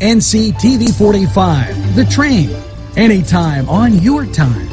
NCTV45, The Train, anytime on your time.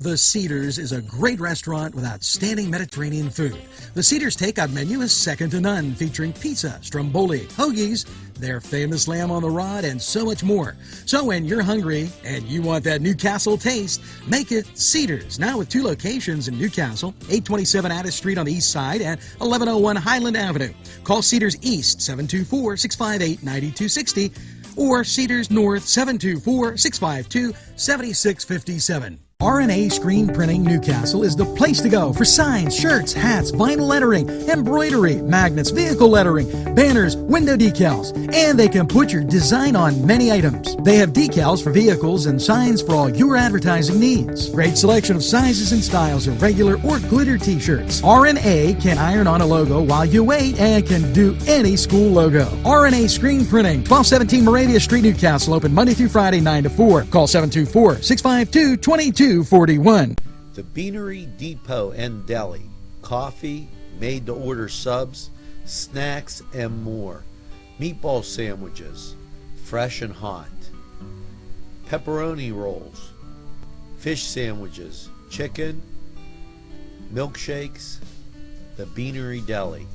The Cedars is a great restaurant with outstanding Mediterranean food. The Cedars takeout menu is second to none, featuring pizza, stromboli, hoagies, their famous lamb on the rod, and so much more. So when you're hungry and you want that Newcastle taste, make it Cedars. Now with 2 locations in Newcastle, 827 Addis Street on the east side and 1101 Highland Avenue. Call Cedars East 724-658-9260 or Cedars North 724-652-7657. RNA Screen Printing Newcastle is the place to go for signs, shirts, hats, vinyl lettering, embroidery, magnets, vehicle lettering, banners, window decals, and they can put your design on many items. They have decals for vehicles and signs for all your advertising needs. Great selection of sizes and styles of regular or glitter t-shirts. RNA can iron on a logo while you wait and can do any school logo. RNA Screen Printing, 1217 Moravia Street, Newcastle, open Monday through Friday 9 to 4. Call 724-652-2241. The Beanery Depot and Deli. Coffee, made-to-order subs, snacks, and more. Meatball sandwiches, fresh and hot. Pepperoni rolls, fish sandwiches, chicken, milkshakes. The Beanery Deli.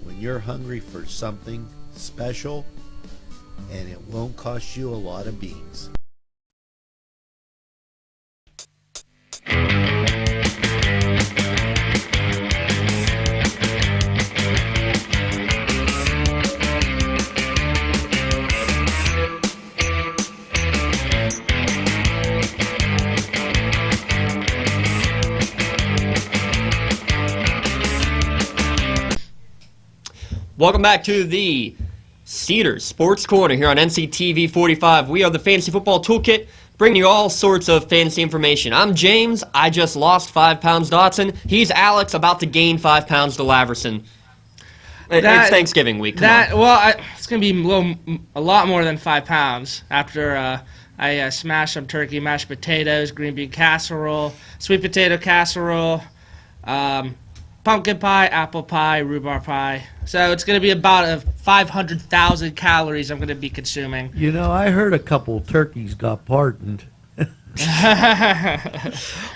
When you're hungry for something special, and it won't cost you a lot of beans. Welcome back to the Cedars Sports Corner here on NCTV45. We are the Fantasy Football Toolkit, bringing you all sorts of fantasy information. I'm James. I just lost 5 pounds to Dotson. He's Alex, about to gain 5 pounds to Laverson. It's Thanksgiving week. It's going to be a lot more than 5 pounds after I smashed some turkey, mashed potatoes, green bean casserole, sweet potato casserole, pumpkin pie, apple pie, rhubarb pie. So it's going to be about 500,000 calories I'm going to be consuming. You know, I heard a couple turkeys got pardoned.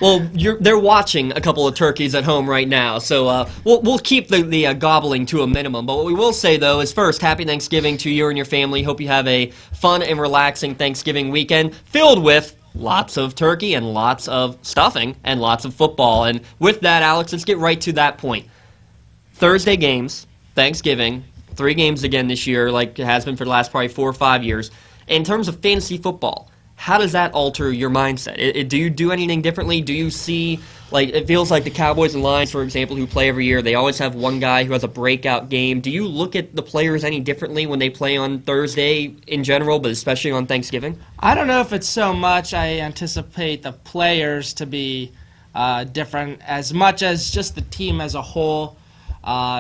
Well, they're watching a couple of turkeys at home right now, so we'll keep the gobbling to a minimum. But what we will say, though, is first, happy Thanksgiving to you and your family. Hope you have a fun and relaxing Thanksgiving weekend filled with lots of turkey and lots of stuffing and lots of football. And with that, Alex, let's get right to that point. Thursday games, Thanksgiving, 3 games again this year, like it has been for the last probably 4 or 5 years. In terms of fantasy football, how does that alter your mindset? Do you do anything differently? Do you see, like, it feels like the Cowboys and Lions, for example, who play every year, they always have one guy who has a breakout game. Do you look at the players any differently when they play on Thursday in general, but especially on Thanksgiving? I don't know if it's so much I anticipate the players to be different as much as just the team as a whole.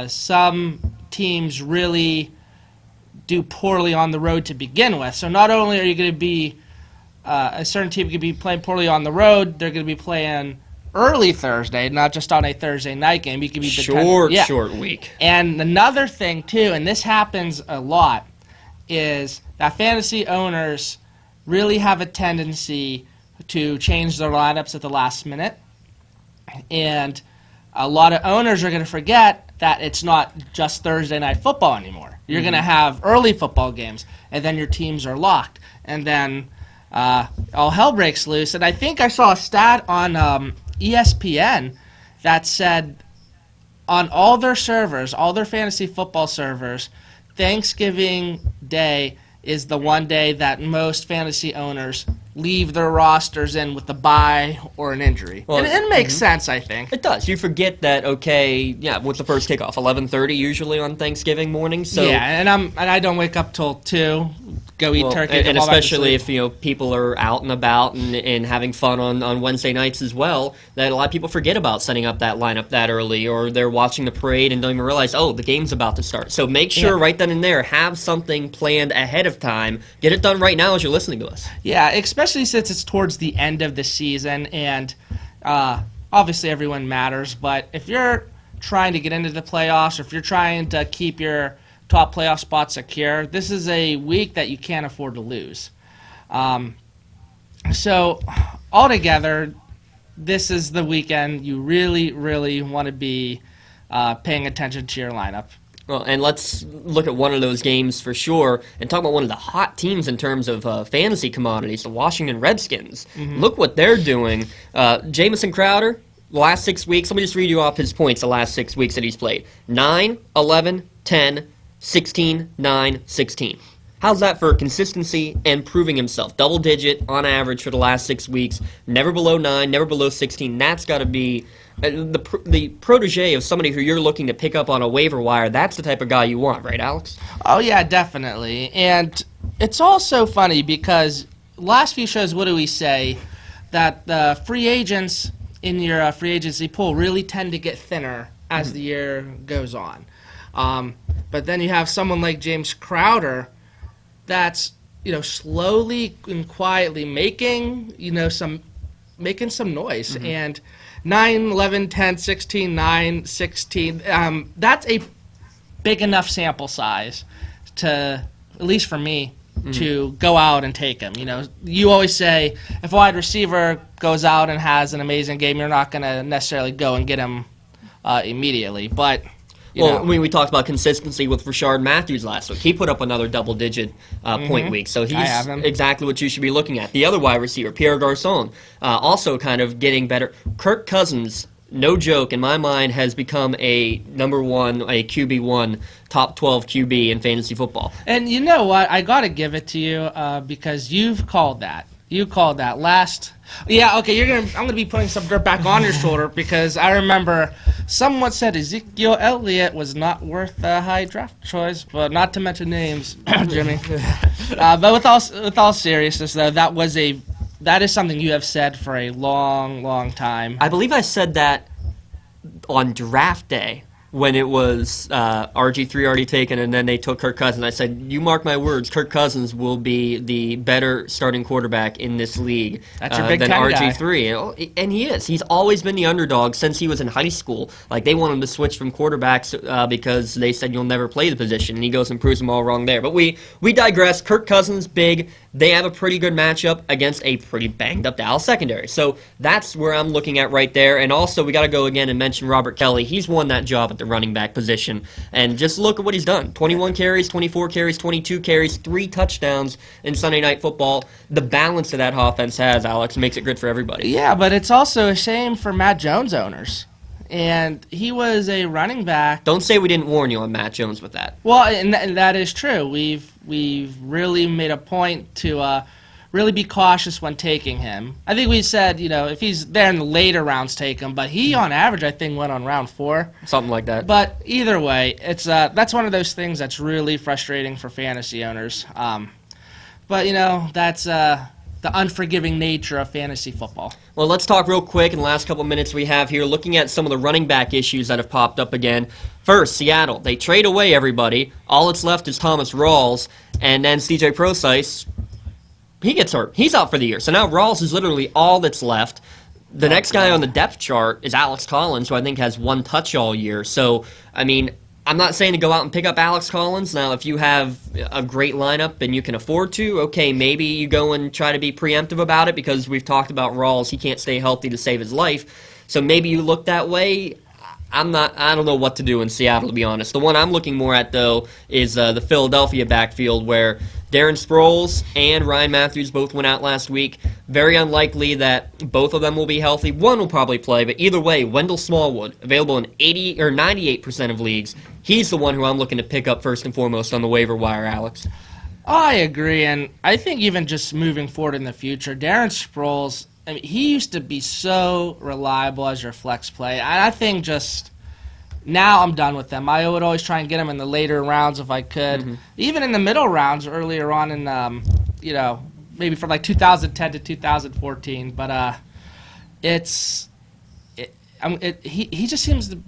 Some teams really do poorly on the road to begin with. So not only are you going to be a certain team could be playing poorly on the road, they're going to be playing early Thursday, not just on a Thursday night game. You could be short week. And another thing too, and this happens a lot, is that fantasy owners really have a tendency to change their lineups at the last minute, and a lot of owners are going to forget that it's not just Thursday night football anymore. You're going to have early football games, and then your teams are locked, and then all hell breaks loose. And I think I saw a stat on ESPN that said on all their servers, all their fantasy football servers, Thanksgiving Day is the one day that most fantasy owners leave their rosters in with a bye or an injury. Well, and it makes sense, I think. It does. You forget that, what's the first kickoff? 11:30 usually on Thanksgiving morning. So yeah, and I don't wake up till 2. Go eat turkey. And especially if people are out and about and having fun on Wednesday nights as well, that a lot of people forget about setting up that lineup that early, or they're watching the parade and don't even realize, the game's about to start. So make sure right then and there, have something planned ahead of time. Get it done right now as you're listening to us. Yeah, especially since it's towards the end of the season, and obviously everyone matters, but if you're trying to get into the playoffs, or if you're trying to keep your top playoff spot secure. This is a week that you can't afford to lose. So altogether, this is the weekend you really, really want to be paying attention to your lineup. Well, and let's look at one of those games for sure and talk about one of the hot teams in terms of fantasy commodities, the Washington Redskins. Look what they're doing. Jamison Crowder, the last 6 weeks, let me just read you off his points the last 6 weeks that he's played. 9, 11, 10, 16, 9, 16. How's that for consistency and proving himself? Double digit on average for the last 6 weeks. Never below 9, never below 16. That's got to be the protege of somebody who you're looking to pick up on a waiver wire. That's the type of guy you want, right, Alex? Oh, yeah, definitely. And it's also funny because last few shows, what do we say? That the free agents in your free agency pool really tend to get thinner as the year goes on. But then you have someone like James Crowder that's, slowly and quietly making some noise. And 9, 11, 10, 16, 9, 16, that's a big enough sample size to, at least for me, to go out and take him. You always say if a wide receiver goes out and has an amazing game, you're not going to necessarily go and get him immediately. But we talked about consistency with Rashard Matthews last week. He put up another double-digit point week, so he's exactly what you should be looking at. The other wide receiver, Pierre Garçon, also kind of getting better. Kirk Cousins, no joke, in my mind, has become a number one, a QB1, top 12 QB in fantasy football. And you know what? I got to give it to you because you've called that. You called that last. Yeah, okay. I'm gonna be putting some dirt back on your shoulder because I remember someone said Ezekiel Elliott was not worth a high draft choice, but not to mention names, Jimmy. But with all seriousness, though, that is something you have said for a long, long time. I believe I said that on draft day when it was RG3 already taken and then they took Kirk Cousins. I said, you mark my words, Kirk Cousins will be the better starting quarterback in this league than RG3. Guy. And he is. He's always been the underdog since he was in high school. Like, they want him to switch from quarterbacks because they said you'll never play the position, and he goes and proves them all wrong there. But we digress. Kirk Cousins, big. They have a pretty good matchup against a pretty banged-up Dallas secondary. So that's where I'm looking at right there. And also, we got to go again and mention Robert Kelly. He's won that job at the running back position. And just look at what he's done. 21 carries, 24 carries, 22 carries, 3 touchdowns in Sunday Night Football. The balance that offense has, Alex, makes it good for everybody. Yeah, but it's also a shame for Matt Jones owners. And he was a running back. Don't say we didn't warn you on Matt Jones with that. Well, and that is true. We've really made a point to really be cautious when taking him. I think we said, if he's there in the later rounds, take him. But he, on average, I think went on round 4. Something like that. But either way, it's that's one of those things that's really frustrating for fantasy owners. But, that's the unforgiving nature of fantasy football. Well, let's talk real quick in the last couple minutes we have here, looking at some of the running back issues that have popped up again. First, Seattle. They trade away everybody. All that's left is Thomas Rawls, and then C.J. Prosise, he gets hurt. He's out for the year. So now Rawls is literally all that's left. The next guy on the depth chart is Alex Collins, who I think has 1 touch all year. So, I'm not saying to go out and pick up Alex Collins. Now, if you have a great lineup and you can afford to, okay, maybe you go and try to be preemptive about it because we've talked about Rawls. He can't stay healthy to save his life. So maybe you look that way. I don't know what to do in Seattle, to be honest. The one I'm looking more at, though, is the Philadelphia backfield where Darren Sproles and Ryan Matthews both went out last week. Very unlikely that both of them will be healthy. One will probably play, but either way, Wendell Smallwood, available in 80 or 98% of leagues, he's the one who I'm looking to pick up first and foremost on the waiver wire, Alex. I agree, and I think even just moving forward in the future, Darren Sproles, he used to be so reliable as your flex play. I think just now I'm done with them. I would always try and get him in the later rounds if I could. Even in the middle rounds earlier on in, maybe from like 2010 to 2014. But he just seems to,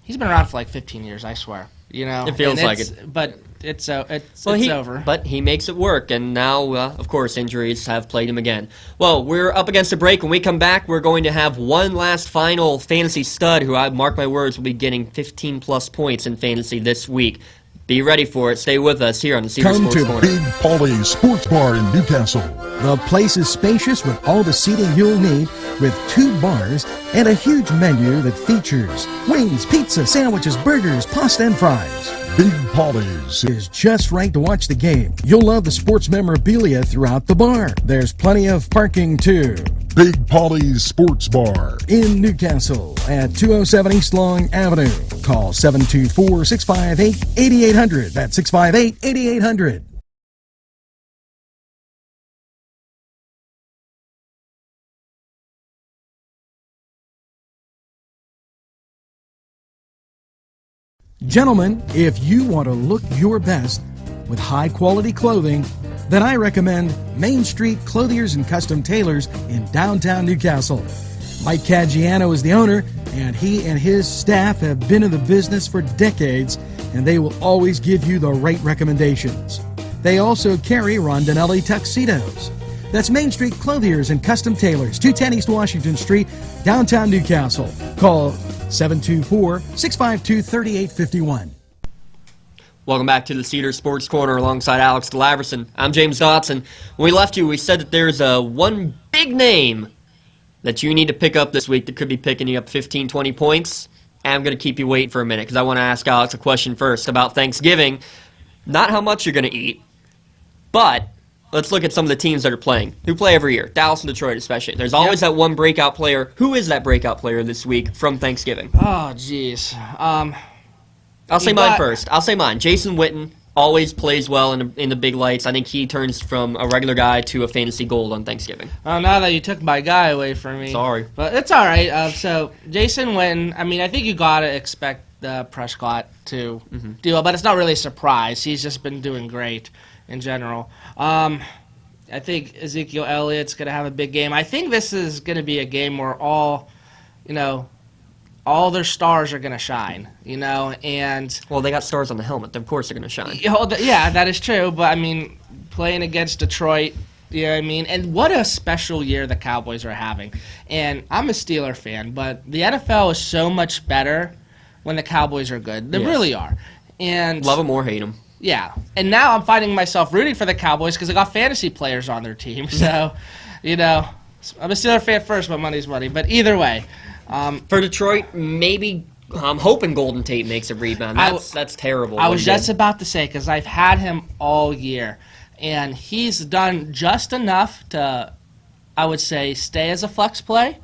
he's been around for like 15 years, I swear. It feels like it. But it's over. But he makes it work, and now, of course, injuries have played him again. Well, we're up against a break. When we come back, we're going to have one last final fantasy stud who, I mark my words, will be getting 15-plus points in fantasy this week. Be ready for it. Stay with us here on the Cedars Come Sports to Corner. Big Polly's Sports Bar in Newcastle. The place is spacious with all the seating you'll need, with 2 bars and a huge menu that features wings, pizza, sandwiches, burgers, pasta, and fries. Big Polly's. Is just right to watch the game. You'll love the sports memorabilia throughout the bar. There's plenty of parking too. Big Polly's Sports Bar. In Newcastle at 207 East Long Avenue. Call 724-658-8800. That's 658-8800. Gentlemen, if you want to look your best with high-quality clothing, then I recommend Main Street Clothiers and Custom Tailors in downtown Newcastle. Mike Caggiano is the owner, and he and his staff have been in the business for decades, and they will always give you the right recommendations. They also carry Rondinelli tuxedos. That's Main Street Clothiers and Custom Tailors, 210 East Washington Street, downtown Newcastle. Call 724-652-3851. Welcome back to the Cedars Sports Corner alongside Alex DeLaverson. I'm James Dotson. When we left you, we said that there's one big name that you need to pick up this week that could be picking you up 15, 20 points. And I'm going to keep you waiting for a minute because I want to ask Alex a question first about Thanksgiving. Not how much you're going to eat, but let's look at some of the teams that are playing, who play every year, Dallas and Detroit especially. There's always that one breakout player. Who is that breakout player this week from Thanksgiving? Oh, jeez. I'll say mine first. I'll say mine. Jason Witten always plays well in the big lights. I think he turns from a regular guy to a fantasy gold on Thanksgiving. Oh, now that you took my guy away from me. Sorry. But it's all right. So, Jason Witten, I mean, I think you got to expect Prescott to do well, but it's not really a surprise. He's just been doing great in general. I think Ezekiel Elliott's going to have a big game. I think this is going to be a game where all their stars are going to shine, and... Well, they got stars on the helmet. Of course they're going to shine. Yeah, that is true, but, I mean, playing against Detroit, you know what I mean? And what a special year the Cowboys are having. And I'm a Steeler fan, but the NFL is so much better when the Cowboys are good. They really are. And love them or hate them. Yeah. And now I'm finding myself rooting for the Cowboys because they got fantasy players on their team. So, I'm a Steeler fan first, but money's money. But either way... For Detroit, maybe I'm hoping Golden Tate makes a rebound. That's terrible. I was just about to say, because I've had him all year, and he's done just enough to, I would say, stay as a flex play,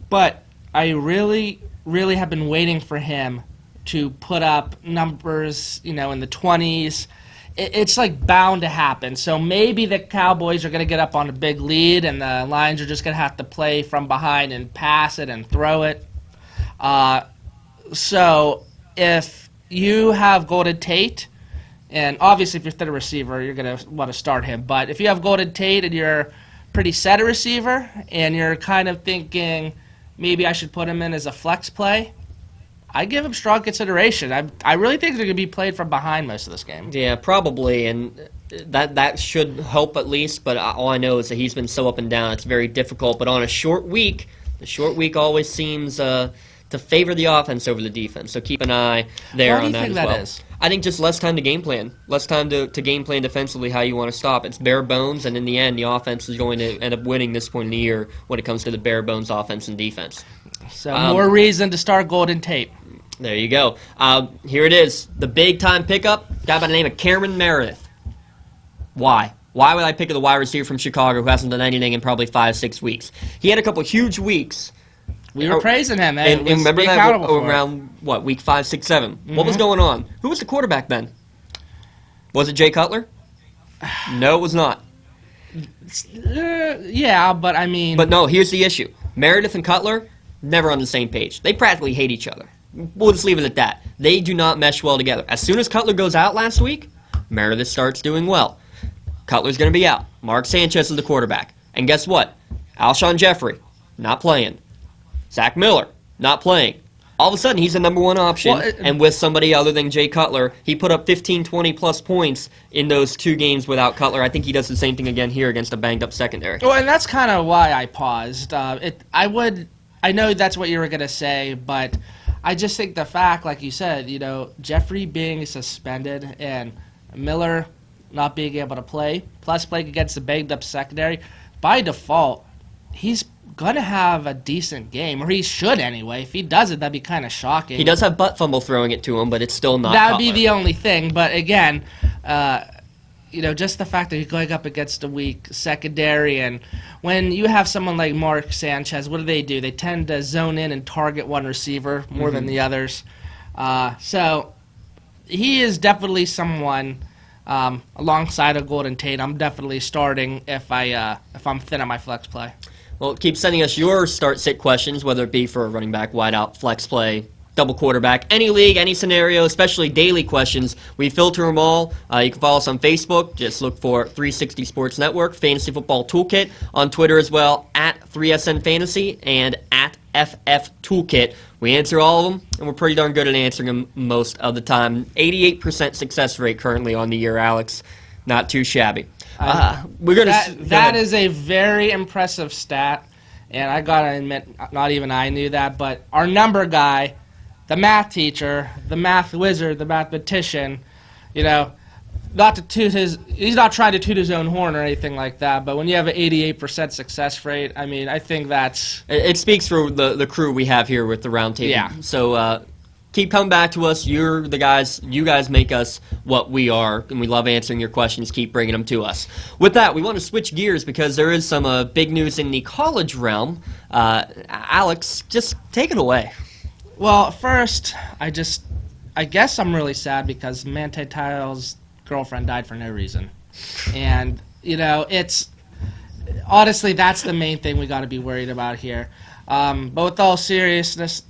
but I really, really have been waiting for him to put up numbers, in the 20s. It's like bound to happen. So maybe the Cowboys are going to get up on a big lead and the Lions are just going to have to play from behind and pass it and throw it. So if you have Golden Tate, and obviously if you're third receiver, you're going to want to start him. But if you have Golden Tate and you're pretty set a receiver and you're kind of thinking maybe I should put him in as a flex play, I give him strong consideration. I really think they're going to be played from behind most of this game. Yeah, probably, and that should help at least, but all I know is that he's been so up and down, it's very difficult. But on a short week, the short week always seems to favor the offense over the defense, so keep an eye there on that as well. Is? I think just less time to game plan. Less time to game plan defensively how you want to stop. It's bare bones, and in the end, the offense is going to end up winning this point in the year when it comes to the bare bones offense and defense. So more reason to start Golden Tate. There you go. Here it is. The big-time pickup, guy by the name of Cameron Meredith. Why? Why would I pick the wide receiver from Chicago who hasn't done anything in probably 5-6 weeks? He had a couple huge weeks. We were praising him, and remember that around, week 5, 6, 7? Mm-hmm. What was going on? Who was the quarterback then? Was it Jay Cutler? No, it was not. Yeah, but I mean... But no, here's the issue. Meredith and Cutler, never on the same page. They practically hate each other. We'll just leave it at that. They do not mesh well together. As soon as Cutler goes out last week, Meredith starts doing well. Cutler's going to be out. Mark Sanchez is the quarterback. And guess what? Alshon Jeffrey, not playing. Zach Miller, not playing. All of a sudden, he's the number one option, and with somebody other than Jay Cutler, he put up 15, 20-plus points in those 2 games without Cutler. I think he does the same thing again here against a banged-up secondary. Well, and that's kind of why I paused. I know that's what you were going to say, but I just think the fact, like you said, Jeffrey being suspended and Miller not being able to play, plus playing against the banged-up secondary, by default, he's going to have a decent game, or he should anyway. If he doesn't, that'd be kind of shocking. He does have butt fumble throwing it to him, but it's still not That would be Cutler. the only thing. But again, just the fact that you're going up against a weak secondary, and when you have someone like Mark Sanchez, what do? They tend to zone in and target one receiver more than the others. So he is definitely someone alongside of Golden Tate. I'm definitely starting if I'm thin on my flex play. Well, keep sending us your start-sit questions, whether it be for a running back, wideout, flex play, double quarterback, any league, any scenario, especially daily questions. We filter them all. You can follow us on Facebook. Just look for 360 Sports Network, Fantasy Football Toolkit. On Twitter as well, at 3SN Fantasy and at FF Toolkit. We answer all of them, and we're pretty darn good at answering them most of the time. 88% success rate currently on the year, Alex. Not too shabby. We're gonna. That is a very impressive stat, and I gotta admit, not even I knew that. But our number guy, the math teacher, the math wizard, the mathematician, he's not trying to toot his own horn or anything like that. But when you have an 88% success rate, I mean, I think that's It speaks for the crew we have here with the round table. Yeah. So keep coming back to us. You're the guys. You guys make us what we are, and we love answering your questions. Keep bringing them to us. With that, we want to switch gears because there is some big news in the college realm. Alex, just take it away. Well, first, I guess I'm really sad because Manti Te'o's girlfriend died for no reason. And, it's honestly, that's the main thing we got to be worried about here. But with all seriousness,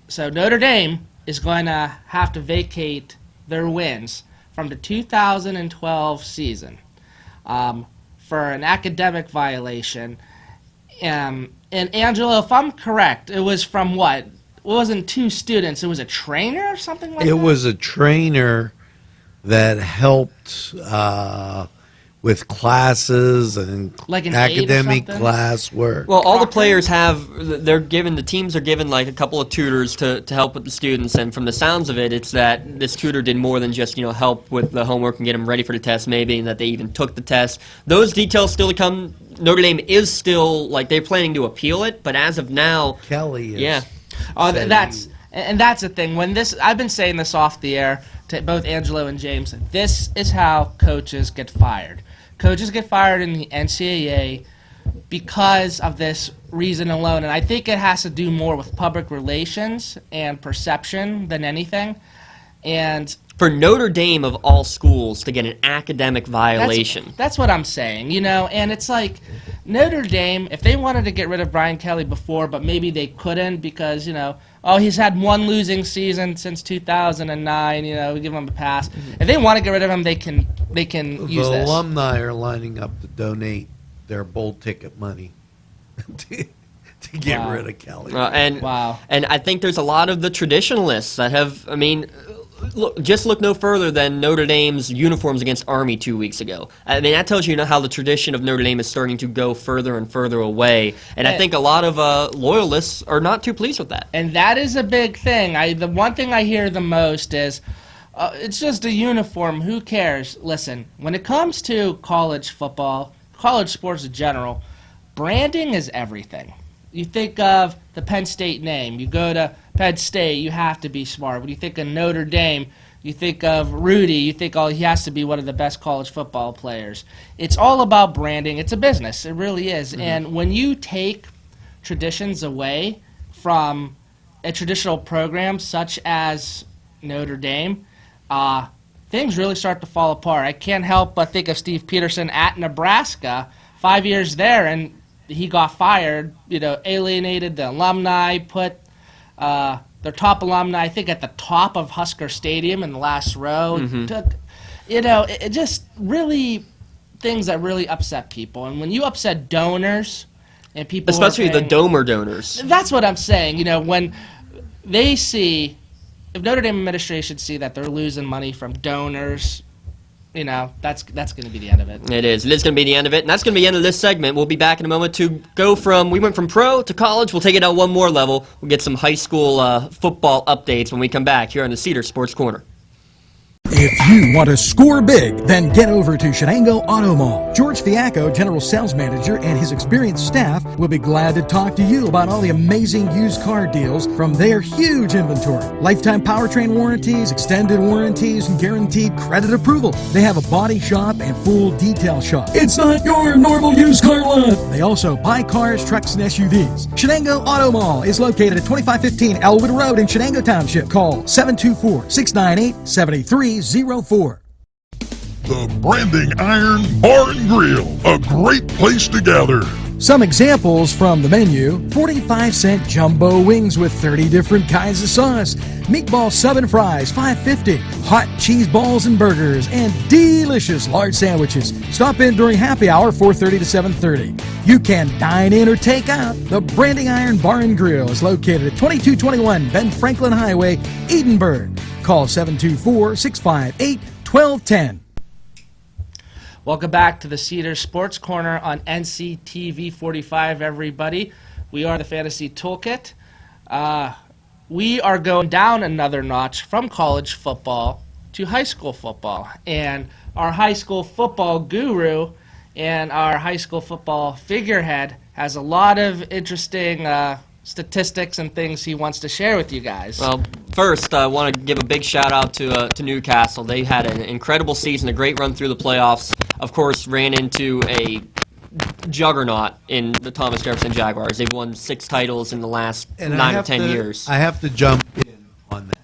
so Notre Dame is going to have to vacate their wins from the 2012 season for an academic violation. And Angelo, if I'm correct, it was from what? It wasn't two students. It was a trainer or something like that? It was a trainer that helped with classes and Like an aide or academic something? classwork. Well, all the players the teams are given like a couple of tutors to help with the students, and from the sounds of it, it's that this tutor did more than just, help with the homework and get them ready for the test maybe, and that they even took the test. Those details still to come. Notre Dame is still, they're planning to appeal it, but as of now, Kelly is. yeah. Oh, said that's the thing. I've been saying this off the air to both Angelo and James. This is how coaches get fired. Coaches get fired in the NCAA because of this reason alone, and I think it has to do more with public relations and perception than anything. And For Notre Dame of all schools to get an academic violation. That's what I'm saying, and it's like Notre Dame, if they wanted to get rid of Brian Kelly before, but maybe they couldn't because, he's had one losing season since 2009, we give him a pass. If they want to get rid of him, they can use The this. alumni are lining up to donate their bowl ticket money to get Wow. rid of Kelly. Wow. And I think there's a lot of the traditionalists that have, look no further than Notre Dame's uniforms against Army 2 weeks ago. That tells you how the tradition of Notre Dame is starting to go further and further away. And I think a lot of loyalists are not too pleased with that. And that is a big thing. The one thing I hear the most is, it's just a uniform. Who cares? Listen, when it comes to college football, college sports in general, branding is everything. You think of the Penn State name. You go to Penn State, you have to be smart. When you think of Notre Dame, you think of Rudy, you think, he has to be one of the best college football players. It's all about branding. It's a business. It really is. Mm-hmm. And when you take traditions away from a traditional program such as Notre Dame, things really start to fall apart. I can't help but think of Steve Peterson at Nebraska, 5 years there, and he got fired, alienated the alumni, put their top alumni, I think, at the top of Husker Stadium in the last row. Mm-hmm. It just really things that really upset people. And when you upset donors and people, Especially the Domer donors. that's what I'm saying. When they see, if Notre Dame administration see that they're losing money from donors, that's going to be the end of it. It is. It is going to be the end of it, and that's going to be the end of this segment. We'll be back in a moment to go from, we went from pro to college. We'll take it down one more level. We'll get some high school football updates when we come back here on the Cedars Sports Corner. If you want to score big, then get over to Shenango Auto Mall. George Fiacco, General Sales Manager, and his experienced staff will be glad to talk to you about all the amazing used car deals from their huge inventory. Lifetime powertrain warranties, extended warranties, and guaranteed credit approval. They have a body shop and full detail shop. It's not your normal used car lot. They also buy cars, trucks, and SUVs. Shenango Auto Mall is located at 2515 Elwood Road in Shenango Township. Call 724-698-7304. The Branding Iron Bar and Grill, a great place to gather. Some examples from the menu: 45-cent jumbo wings with 30 different kinds of sauce, meatball sub and fries, $5.50, hot cheese balls and burgers, and delicious large sandwiches. Stop in during happy hour, 4:30 to 7:30. You can dine in or take out. The Branding Iron Bar and Grill is located at 2221 Ben Franklin Highway, Edinburgh. Call 724-658-1210. Welcome back to the Cedars Sports Corner on NCTV45, everybody. We are the Fantasy Toolkit. We are going down another notch from college football to high school football. And our high school football guru and our high school football figurehead has a lot of interesting statistics and things he wants to share with you guys. Well, first, I want to give a big shout-out to Newcastle. They had an incredible season, a great run through the playoffs. Of course, ran into a juggernaut in the Thomas Jefferson Jaguars. They've won 6 titles in the last 9 or 10 years. I have to jump in on that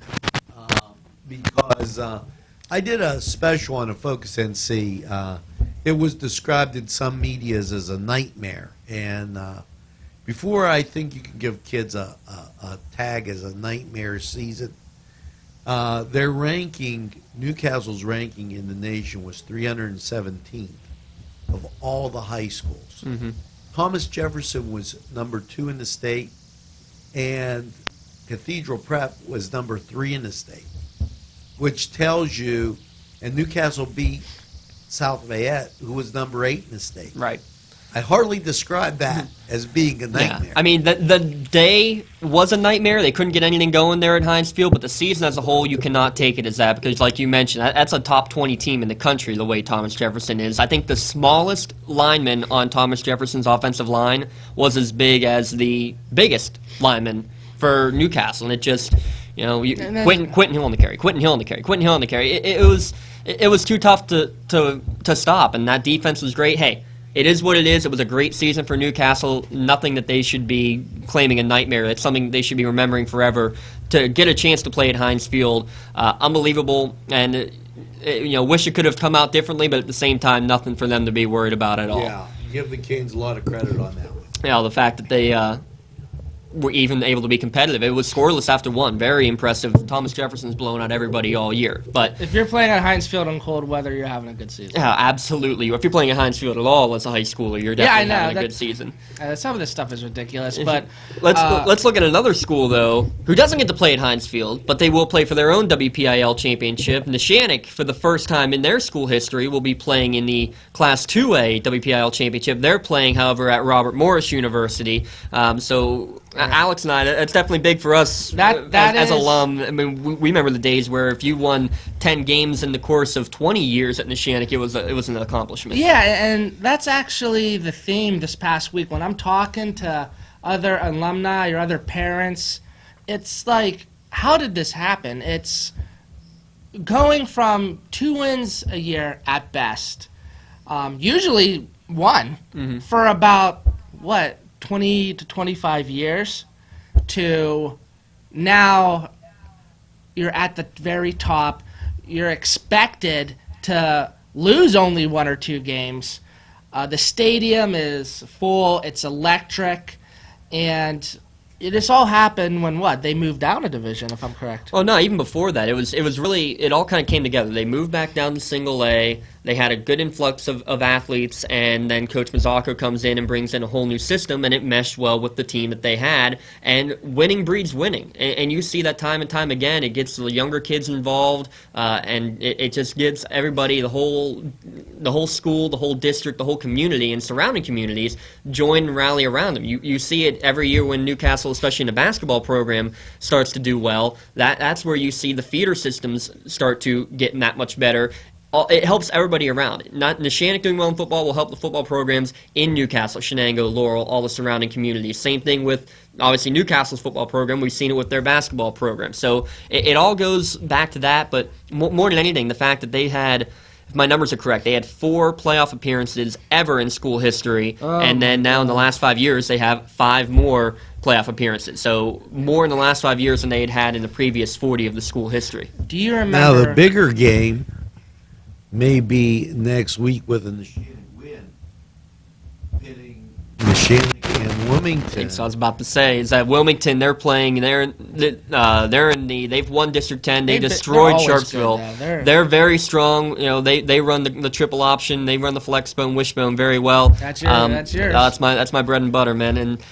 because I did a special on a Focus NC. It was described in some medias as a nightmare, and before I think you can give kids a tag as a nightmare season, their ranking, Newcastle's ranking in the nation was 317th of all the high schools. Mm-hmm. Thomas Jefferson was number 2 in the state, and Cathedral Prep was number 3 in the state, which tells you, and Newcastle beat South Fayette, who was number 8 in the state. Right. I hardly describe that as being a nightmare. Yeah. I mean, the day was a nightmare. They couldn't get anything going there at Heinz Field, but the season as a whole, you cannot take it as that because, like you mentioned, that's a top 20 team in the country, the way Thomas Jefferson is. I think the smallest lineman on Thomas Jefferson's offensive line was as big as the biggest lineman for Newcastle, and it just, Quentin Hill on the carry, Quentin Hill on the carry, Quentin Hill on the carry. It was too tough to stop, and that defense was great. Hey, it is what it is. It was a great season for Newcastle. Nothing that they should be claiming a nightmare. It's something they should be remembering forever. To get a chance to play at Heinz Field, unbelievable. And wish it could have come out differently, but at the same time, nothing for them to be worried about at all. Yeah, give the Canes a lot of credit on that one. The fact that they were even able to be competitive. It was scoreless after one. Very impressive. Thomas Jefferson's blown out everybody all year. But if you're playing at Heinz Field in cold weather, you're having a good season. Yeah, absolutely. If you're playing at Heinz Field at all as a high schooler, you're definitely having a good season. Some of this stuff is ridiculous. But let's look at another school, though, who doesn't get to play at Heinz Field, but they will play for their own WPIL championship. Neshannock, for the first time in their school history, will be playing in the Class 2A WPIL championship. They're playing, however, at Robert Morris University. Alex and I, that's definitely big for us as alum. I mean, we remember the days where if you won 10 games in the course of 20 years at Neshannock, it was an accomplishment. Yeah, and that's actually the theme this past week. When I'm talking to other alumni or other parents, it's like, how did this happen? It's going from 2 wins a year at best, usually 1, for about, 20 to 25 years, to now you're at the very top. You're expected to lose only 1 or 2 games. The stadium is full. It's electric. And this all happened when they moved down a division, if I'm correct. Well, no, even before that, it was really, it all kind of came together. They moved back down to single A. They had a good influx of athletes, and then Coach Mazzocco comes in and brings in a whole new system, and it meshed well with the team that they had. And winning breeds winning. And you see that time and time again. It gets the younger kids involved, and it just gives everybody, the whole school, the whole district, the whole community, and surrounding communities join and rally around them. You see it every year when Newcastle, especially in the basketball program, starts to do well. That's where you see the feeder systems start to get that much better. It helps everybody around. Not Neshannock doing well in football will help the football programs in Newcastle, Shenango, Laurel, all the surrounding communities. Same thing with, obviously, Newcastle's football program. We've seen it with their basketball program. So it all goes back to that, but more than anything, the fact that they had, if my numbers are correct, they had 4 playoff appearances ever in school history, and then now in the last 5 years, they have 5 more playoff appearances. So more in the last 5 years than they had in the previous 40 of the school history. Do you remember? Now, the bigger game may be next week with a Neshannock win, pitting Neshannock and Wilmington. So I was about to say is that Wilmington, they're playing. They've won District 10. They destroyed Sharpsville. They're very strong. You know, they run the triple option. They run the flex bone, wishbone very well. That's yours. That's my bread and butter, man. And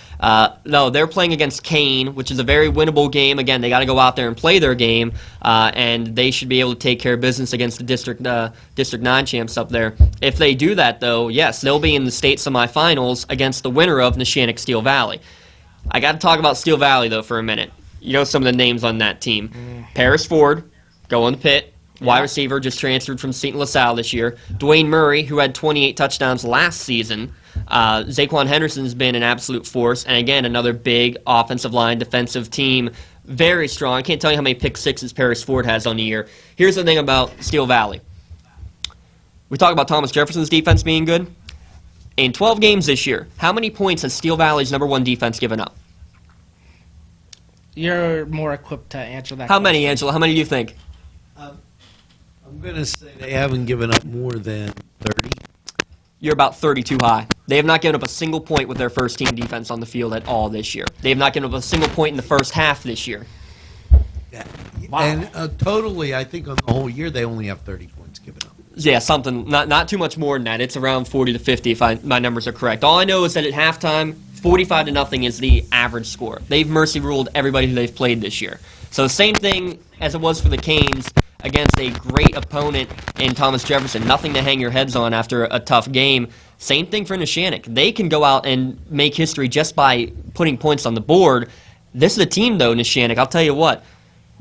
no, they're playing against Kane, which is a very winnable game. Again, they got to go out there and play their game, and they should be able to take care of business against the District 9 champs up there. If they do that, though, yes, they'll be in the state semifinals against the winner of Neshannock Steel Valley. I got to talk about Steel Valley, though, for a minute. You know some of the names on that team. Paris Ford, going to Pitt. Wide receiver, just transferred from St. LaSalle this year. Dwayne Murray, who had 28 touchdowns last season. Zaquan Henderson's been an absolute force. And again, another big offensive line, defensive team. Very strong. I can't tell you how many pick sixes Paris Ford has on the year. Here's the thing about Steel Valley. We talk about Thomas Jefferson's defense being good. In 12 games this year, how many points has Steel Valley's #1 defense given up? You're more equipped to answer that How question. many, Angela? How many do you think? I'm going to say they haven't given up more than 30. You're about 32 high. They have not given up a single point with their first team defense on the field at all this year. They have not given up a single point in the first half this year. Yeah. Wow. And totally, I think on the whole year, they only have 30 points given up. Yeah, something, not too much more than that. It's around 40 to 50 if my numbers are correct. All I know is that at halftime, 45-0 is the average score. They've mercy ruled everybody who they've played this year. So same thing as it was for the Canes against a great opponent in Thomas Jefferson. Nothing to hang your heads on after a tough game. Same thing for Neshannock. They can go out and make history just by putting points on the board. This is a team, though, Neshannock. I'll tell you what.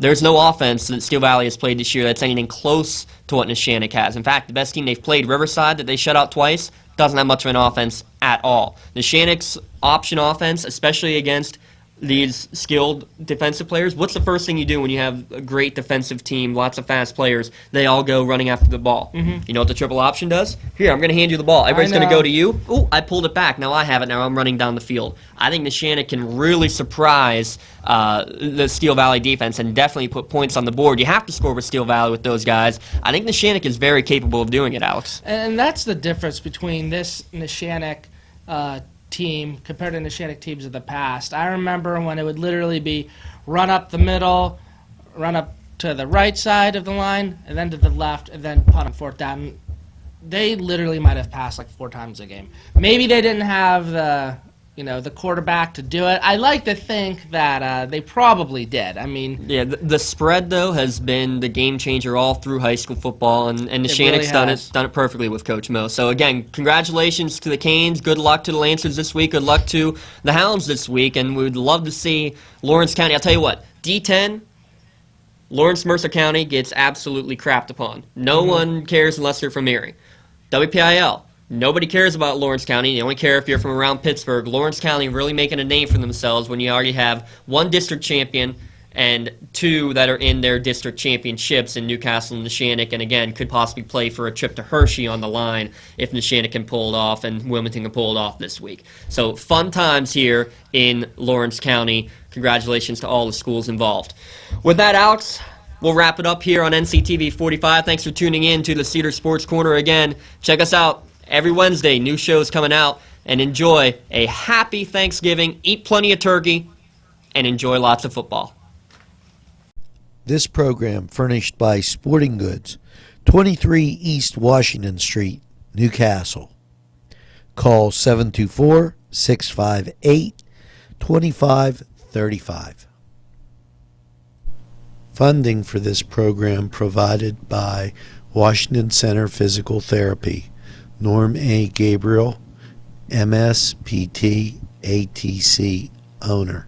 There's no offense that Steel Valley has played this year that's anything close to what Neshannock has. In fact, the best team they've played, Riverside, that they shut out twice, doesn't have much of an offense at all. Neshannock's option offense, especially against these skilled defensive players, what's the first thing you do when you have a great defensive team, lots of fast players, they all go running after the ball? You know what the triple option does? Here, I'm going to hand you the ball. Everybody's going to go to you. Ooh, I pulled it back. Now I have it. Now I'm running down the field. I think Neshannock can really surprise the Steel Valley defense and definitely put points on the board. You have to score with Steel Valley with those guys. I think Neshannock is very capable of doing it, Alex. And that's the difference between this Neshannock team compared to Neshannock teams of the past. I remember when it would literally be run up the middle, run up to the right side of the line, and then to the left, and then punt on fourth down. They literally might have passed like 4 times a game. Maybe they didn't have the quarterback to do it. I like to think that they probably did. I mean, yeah, the spread though has been the game changer all through high school football, and Neshannock's done it perfectly with Coach Mo. So again, congratulations to the Canes. Good luck to the Lancers this week. Good luck to the Hounds this week, and we'd love to see Lawrence County. I'll tell you what, D10. Lawrence Mercer County gets absolutely crapped upon. No one cares unless they're from Erie. WPIL. Nobody cares about Lawrence County. They only care if you're from around Pittsburgh. Lawrence County really making a name for themselves when you already have 1 district champion and 2 that are in their district championships in Newcastle and Neshannock, and again, could possibly play for a trip to Hershey on the line if Neshannock can pull it off and Wilmington can pull it off this week. So fun times here in Lawrence County. Congratulations to all the schools involved. With that, Alex, we'll wrap it up here on NCTV 45. Thanks for tuning in to the Cedars Sports Corner again. Check us out every Wednesday. New shows coming out. And enjoy a happy Thanksgiving. Eat plenty of turkey. And enjoy lots of football. This program furnished by Sporting Goods, 23 East Washington Street, Newcastle. Call 724-658-2535. Funding for this program provided by Washington Center Physical Therapy, Norm A. Gabriel, MSPT, ATC owner.